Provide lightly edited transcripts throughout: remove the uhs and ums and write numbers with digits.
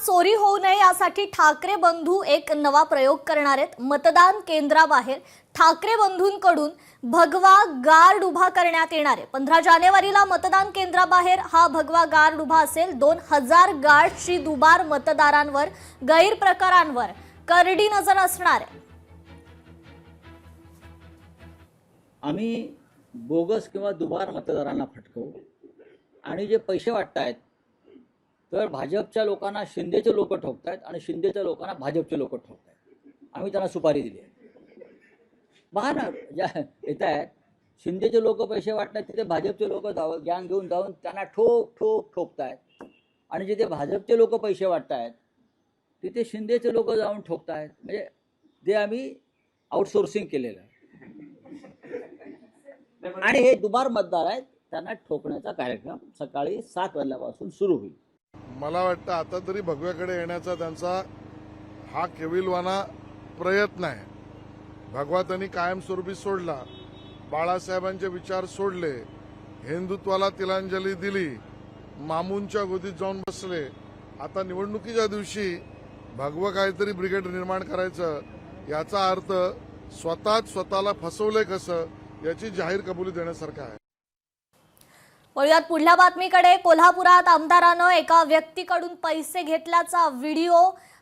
चोरी होऊ नये यासाठी ठाकरे बंधू एक नवा प्रयोग करणार आहेत। मतदान केंद्राबाहेर ठाकरे बंधूंकडून भगवा गार्ड उभा करण्यात येणार आहे। 15 जानेवारीला मतदान केंद्राबाहेर हा भगवा गार्ड उभा असेल। 2000 गार्डची दुबार मतदारांवर गैरप्रकारांवर करडी नजर असणार आहे। आम्ही बोगस किंवा दुबार मतदारांना फटकवू आणि जे पैसे वाटतायत तर भाजपच्या लोकांना शिंदेचे लोक ठोकतायत आणि शिंदेच्या लोकांना भाजपचे लोक ठोकतायत। आम्ही त्यांना सुपारी दिली आहे। बघा ज्या येत आहेत शिंदेचे लोक पैसे वाटतात तिथे भाजपचे लोक गॅंग घेऊन जाऊन त्यांना ठोकतायत आणि जिथे भाजपचे लोक पैसे वाटतायत तिथे शिंदेचे लोक जाऊन ठोकतायत। म्हणजे ते आम्ही आउटसोर्सिंग केलेलं आहे आणि हे दुबार मतदार आहेत त्यांना ठोकण्याचा कार्यक्रम सकाळी 7 वाजल्यापासून सुरू होईल। मला वाटतं आता तरी भगव्याकडे येण्याचा त्यांचा हा केविलवाना प्रयत्न आहे। भगवा त्यांनी कायमस्वरूपी सोडला, बाळासाहेबांचे विचार सोडले, हिंदुत्वाला तिलांजली दिली, मामूंच्या गोदीत जाऊन बसले। आता निवडणुकीच्या दिवशी भगवं काहीतरी ब्रिगेड निर्माण करायचं याचा अर्थ स्वतःला फसवलंय कसं याची जाहीर कबुली देण्यासारखं आहे। वळूयात पुढल्या बातमीकडे। कोल्हापुरात आमदारानं एका व्यक्तीकडून पैसे घेतल्याचा व्हिडिओ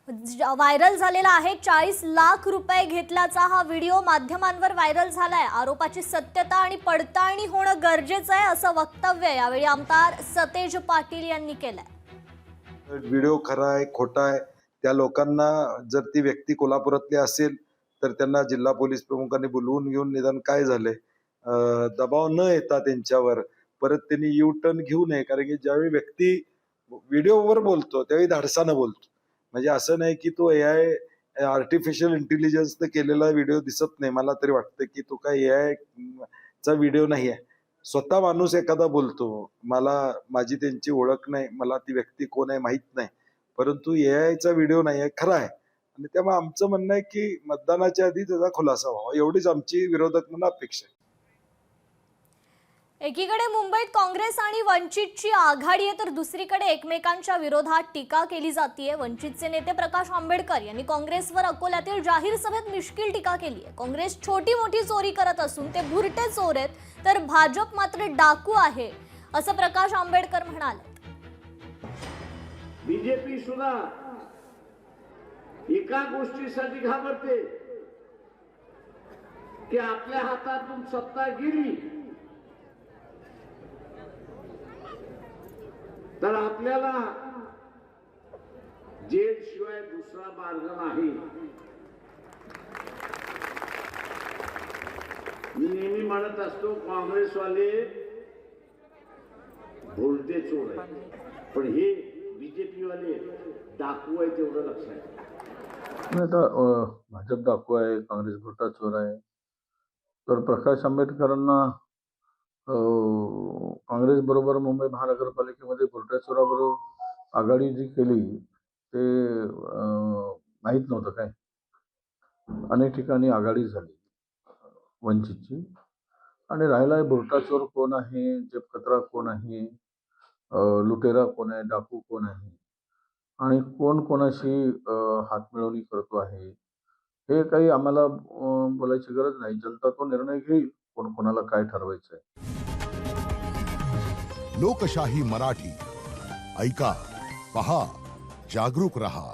व्हायरल झालेला आहे। 40 लाख रुपये घेतल्याचा हा व्हिडिओ माध्यमांवर व्हायरल झालाय। आरोपाची सत्यता आणि पडताळणी होणं गरजेचं आहे असं वक्तव्य यावेळी आमदार सतेज पाटील यांनी केलंय। व्हिडिओ खरा आहे खोटा आहे त्या लोकांना जर ती व्यक्ती कोल्हापुरातली असेल तर त्यांना जिल्हा पोलीस प्रमुखांनी बोलवून घेऊन निदान काय झाले दबाव न येता त्यांच्यावर परत त्यांनी यू टर्न घेऊ नये। कारण की ज्यावेळी व्यक्ती व्हिडिओवर बोलतो त्यावेळी धाडसानं बोलतो। म्हणजे असं नाही की तो AI आर्टिफिशियल इंटेलिजन्सनं केलेला व्हिडिओ दिसत नाही। मला तरी वाटतं की तो काय AI चा व्हिडिओ नाही आहे। स्वतः माणूस एखादा बोलतो, मला माझी त्यांची ओळख नाही, मला ती व्यक्ती कोण आहे माहित नाही, परंतु AI चा व्हिडिओ नाही आहे, खरा आहे। आणि त्यामुळे आमचं म्हणणं आहे की मतदानाच्या आधी त्याचा खुलासा व्हावा एवढीच आमची विरोधक म्हणून अपेक्षा आहे। एकीकडे मुंबईत काँग्रेस आणि वंचितची आघाडी आहे तर दुसरीकडे एकमेकांच्या विरोधात टीका केली जाते। वंचितचे नेते प्रकाश आंबेडकर यांनी काँग्रेसवर अकोल्यातील जाहीर सभेत मिश्किल टीका केली आहे। काँग्रेस छोटी मोठी चोरी करत असून ते भुरटे चोर आहेत तर भाजप मात्र डाकू आहे असं प्रकाश आंबेडकर म्हणाले। बीजेपी सुद्धा एका गोष्टीसाठी घाबरते की आपल्या हातातून सत्ता गेली तर आपल्याला जेल शिवाय दुसरा मार्ग नाही। मी नेहमी म्हणत असतो काँग्रेसवाले भुरटे चोर आहेत पण हे बीजेपी वाले डाकू आहे तेवढं लक्षात। आता भाजप डाकू आहे, काँग्रेस भुरटा चोर आहे तर प्रकाश आंबेडकरांना काँग्रेस बरोबर मुंबई महानगरपालिकेमध्ये भुरट्या चोराबरोबर आघाडी जी केली ते माहीत नव्हतं काय। अनेक ठिकाणी आघाडी झाली वंचितची आणि राहिला भुरटा चोर कोण आहे, जेबकतरा कोण आहे, लुटेरा कोण आहे, डाकू कोण आहे आणि कोण कोणाशी हातमिळवणी करतो आहे हे काही आम्हाला बोलायची गरज नाही। जनता तो निर्णय घेईल कोण कोणाला काय ठरवायचं आहे। लोकशाही मराठी ऐका, पहा, जागरूक रहा।